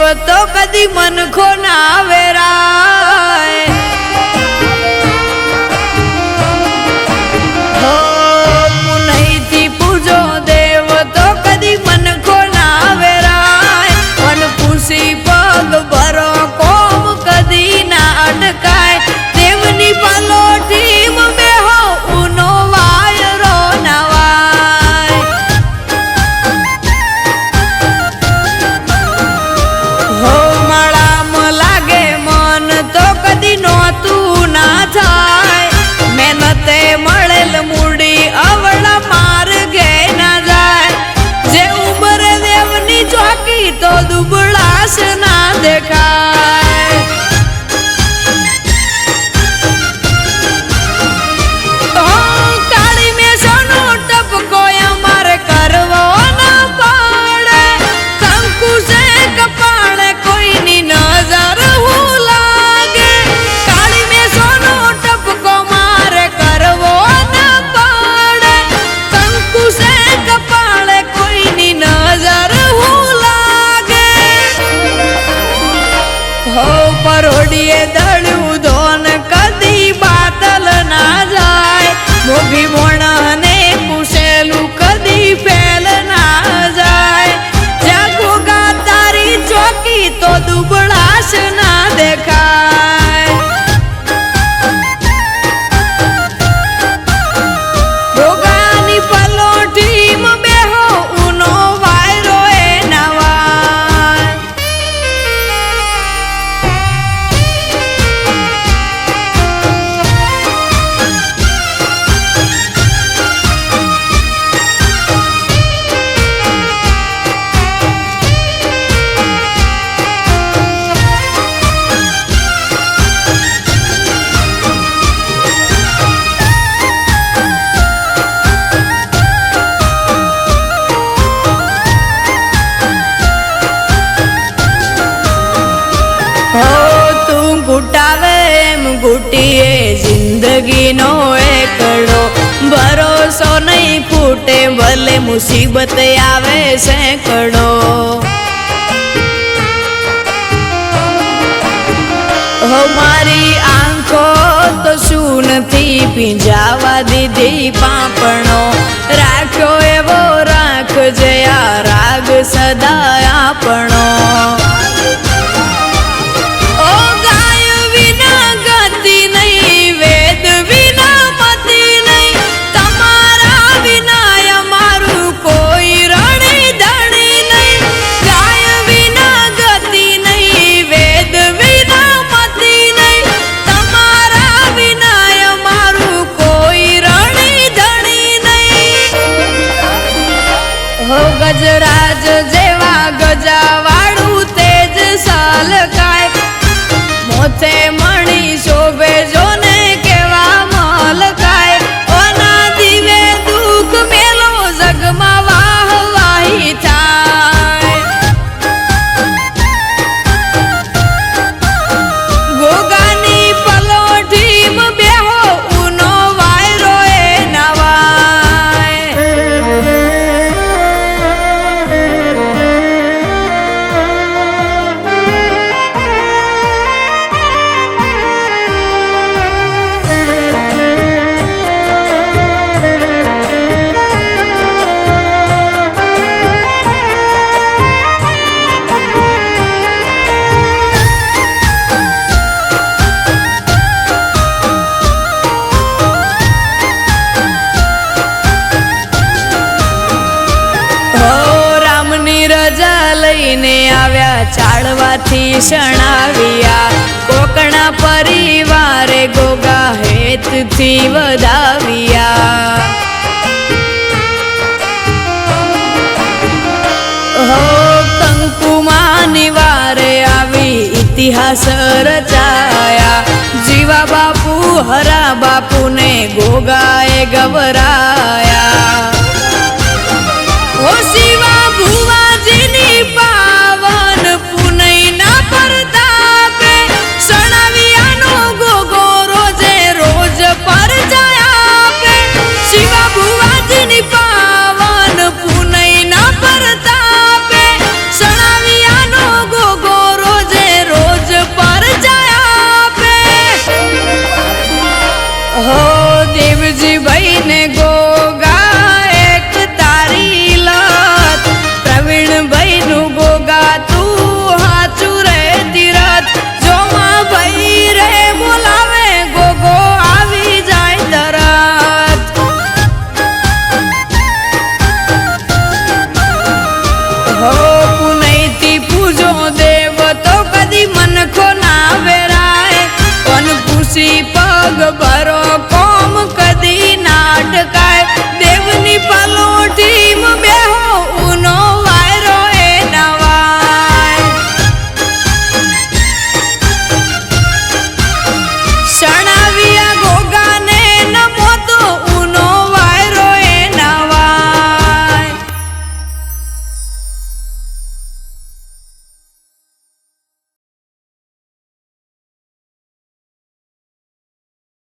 તો કદી મનખો ના વેરાય હો પુનઈથી પૂજો દેવ તો કદી મનખો ના વેરાય મન પૂછી પગ ભરો કોમ કદી ના અટકાય દેવની પલોઠી બેહો ઉનો વાયરો નવાય હો માળામાં લાગે મન તો કદી નોતું ના થાય મહેનતે મળેલ મૂડી અવળા માર્ગે ના જાય જે ઉંમરે દેવની ચોકી તો દુબળાશ ના દેખાય કાળી મેષનો ટપકો અમારે કરવો ના પડે કંકુ છે કપાળે કોઈની નજર હું લાગે કાળી મેષનો ટપકો મારે કરવો ના પડે કંકુ છે કપાળે કોઈની નજર હું લાગે હો પરોડીએ દળ્યું ધોન કદી બાતલ ના જાય મોભી મોણને પૂછેલું કદી ફેલ ના જાય જ્યાં ગોગા તારી ચોકી તો દુબળાશ ના દેખાય ગોગાની પલોઠીમાં બેહો ઉનો વાયરો એ નવાય તું ઘૂટાવે એમ ઘૂટીએ જિંદગીનો એકડો ભરોસો નહીં ફૂટે ભલે મુસીબત આવે સેંકડો હો મારી આંખો તો શું નથી પીંજાવા દીધી પાપણો રાખ્યો એવો રાખજે આ રાગ સદા આપણો ગજરાજ જેવા ગજાવાળું તેજ સાલકાય મોથે મણી શોભે જોને કેવા મલકાય ઓના દીવે દુઃખ મેલો જગમાં વાહ વાહી થાય ગોગાની પલોઠીમાં બેહો ઉનો વાયરો એ નવાય રજા લઈને આવ્યા ચાળવાથી શણાવ્યા કોકણા પરિવારે ગોગા હેતથી વધાવ્યા હો કંકુમાની વારે આવી ઇતિહાસ રચાયા જીવા બાપુ હરા બાપુને ગોગાએ ગવરાયા ઓ શિવા ભુવાજીની પાવન પુનઈના પરતાપે સણાવિયાનો ગોગો રોજે રોજ પર જાય આપે શિવા ભુવાજીની પાવન પુનઈના પરતાપે સણાવિયાનો ગોગો પછી પગ ભરો